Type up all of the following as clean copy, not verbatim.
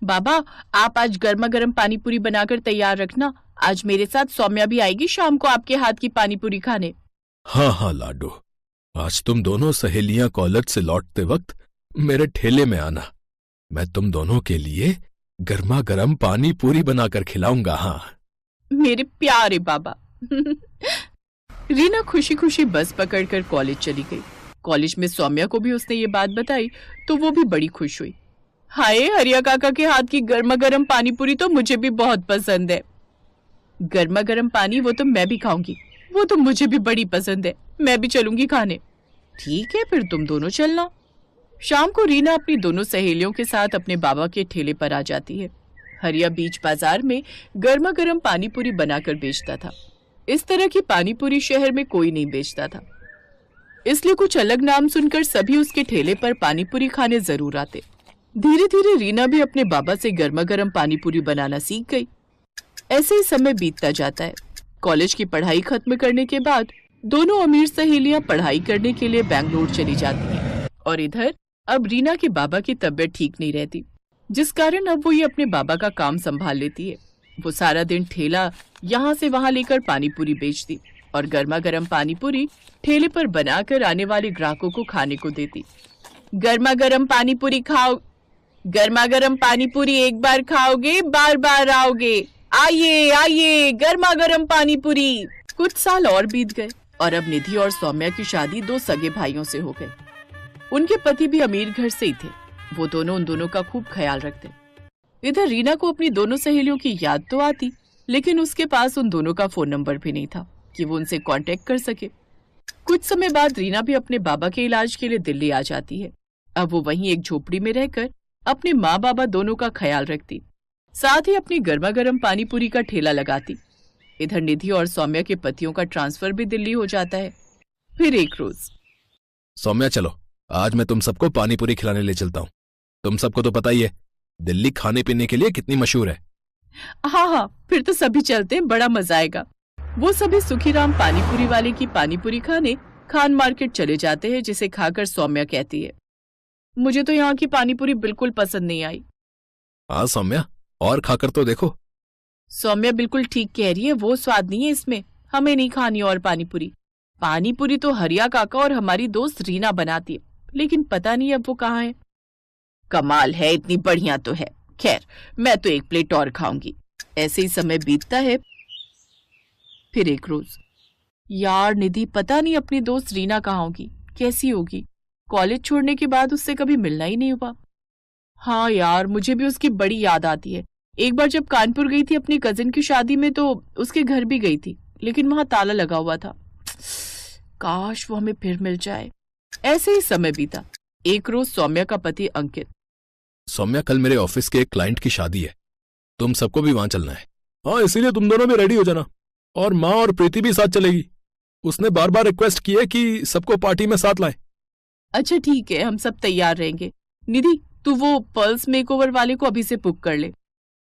बाबा, आप आज गर्मा गर्म पानी पूरी बनाकर तैयार रखना। आज मेरे साथ सौम्या भी आएगी शाम को आपके हाथ की पानी पूरी खाने। हाँ हाँ लाडू, आज तुम दोनों सहेलियां कॉलेज से लौटते वक्त मेरे ठेले में आना। मैं तुम दोनों के लिए गर्मा गर्म पानी पूरी बनाकर खिलाऊंगा। हाँ मेरे प्यारे बाबा। रीना खुशी खुशी बस पकड़कर कॉलेज चली गई। कॉलेज में सौम्या को भी उसने ये बात बताई तो वो भी बड़ी खुश हुई। हाय, हरिया काका के हाथ की गर्मा गर्म पानी पूरी तो मुझे भी बहुत पसंद है। गर्मा गर्म पानी वो तो मैं भी खाऊंगी, वो तो मुझे भी बड़ी पसंद है, मैं भी चलूंगी खाने। ठीक है, फिर तुम दोनों चलना। शाम को रीना अपनी दोनों सहेलियों के साथ अपने बाबा के ठेले पर आ जाती है। हरिया बीच बाजार में गर्मा गर्म पानी पूरी बनाकर बेचता था। इस तरह की पानी पूरी शहर में कोई नहीं बेचता था, इसलिए कुछ अलग नाम सुनकर सभी उसके ठेले पर पानी पूरी खाने जरूर आते। धीरे धीरे रीना भी अपने बाबा से गर्मा गर्म पानी पूरी बनाना सीख गई। ऐसे ही समय बीतता जाता है। कॉलेज की पढ़ाई खत्म करने के बाद दोनों अमीर सहेलियां पढ़ाई करने के लिए बैंगलोर चली जाती हैं और इधर अब रीना के बाबा की तबीयत ठीक नहीं रहती, जिस कारण अब वो ये अपने बाबा का काम संभाल लेती है। वो सारा दिन ठेला यहाँ से वहाँ लेकर पानी पूरी बेचती और गर्मा गर्म पानी पूरी ठेले पर बनाकर आने वाले ग्राहकों को खाने को देती। गर्मा गर्म पानी पूरी खाओ, गर्मा गर्म पानी पूरी एक बार खाओगे बार बार आओगे, आइए आइए गर्मा गर्म पानी पूरी। कुछ साल और बीत गए और अब निधि और सौम्या की शादी दो सगे भाइयों से हो गई। उनके पति भी अमीर घर से ही थे। वो दोनों उन दोनों का खूब ख्याल रखते। इधर रीना को अपनी दोनों सहेलियों की याद तो आती, लेकिन उसके पास उन दोनों का फोन नंबर भी नहीं था कि वो उनसे कांटेक्ट कर सके। कुछ समय बाद रीना भी अपने बाबा के इलाज के लिए दिल्ली आ जाती है। अब वो वहीं एक झोपड़ी में रहकर अपने माँ बाबा दोनों का ख्याल रखती, साथ ही अपनी गर्मा गर्म पानी पूरी का ठेला लगाती। इधर निधि और सौम्या के पतियों का ट्रांसफर भी दिल्ली हो जाता है। फिर एक रोज, सौम्या चलो, आज मैं तुम सबको पानी पूरी खिलाने ले चलता हूँ। तुम सबको तो पता ही है दिल्ली खाने पीने के लिए कितनी मशहूर है। हाँ हाँ, फिर तो सभी चलते हैं, बड़ा मजा आएगा। वो सभी सुखीराम पानी पूरी वाले की पानी पूरी खाने खान मार्केट चले जाते हैं, जिसे खाकर सौम्या कहती है, मुझे तो यहाँ की पानी पूरी बिल्कुल पसंद नहीं आई। हाँ सौम्या, और खाकर तो देखो। सौम्या बिल्कुल ठीक कह रही है, वो स्वाद नहीं है इसमें, हमें नहीं खानी और पानी पूरी। पानी पूरी तो हरिया काका और हमारी दोस्त रीना बनाती है, लेकिन पता नहीं अब वो कहाँ है। कमाल है, इतनी बढ़िया तो है। खैर, मैं तो एक प्लेट और खाऊंगी। ऐसे ही समय बीतता है। फिर एक रोज, यार निधि पता नहीं अपनी दोस्त रीना कहाँ होगी, कैसी होगी। कॉलेज छोड़ने के बाद उससे कभी मिलना ही नहीं हुआ। हाँ यार, मुझे भी उसकी बड़ी याद आती है। एक बार जब कानपुर गई थी अपनी कजिन की शादी में तो उसके घर भी गई थी, लेकिन वहां ताला लगा हुआ था। काश वो हमें फिर मिल जाए। ऐसे ही समय बीता। एक रोज सौम्या का पति अंकित, सौम्या कल मेरे ऑफिस के एक क्लाइंट की शादी है, तुम सबको भी वहां चलना है। हाँ, इसीलिए तुम दोनों भी रेडी हो जाना, और माँ और प्रीति भी साथ चलेगी। उसने बार बार रिक्वेस्ट की है कि सबको पार्टी में साथ लाएं। अच्छा ठीक है, हम सब तैयार रहेंगे। निधि तू वो पर्ल्स मेकओवर वाले को अभी से बुक कर ले।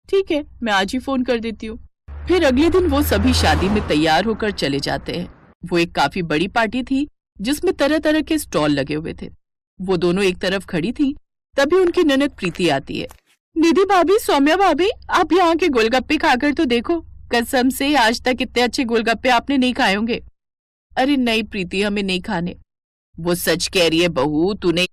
ठीक है, मैं आज ही फोन कर देती हूँ। फिर अगले दिन वो सभी शादी में तैयार होकर चले जाते हैं। वो एक काफी बड़ी पार्टी थी जिसमें तरह तरह के स्टॉल लगे हुए थे। वो दोनों एक तरफ खड़ी थी, तभी उनकी ननद प्रीति आती है। निधि भाभी, सौम्या भाभी, आप यहाँ के गोलगप्पे खाकर तो देखो, कसम से आज तक इतने अच्छे गोलगप्पे आपने नहीं खाए होंगे। अरे नहीं प्रीति, हमें नहीं खाने। वो सच कह रही है बहू, तूने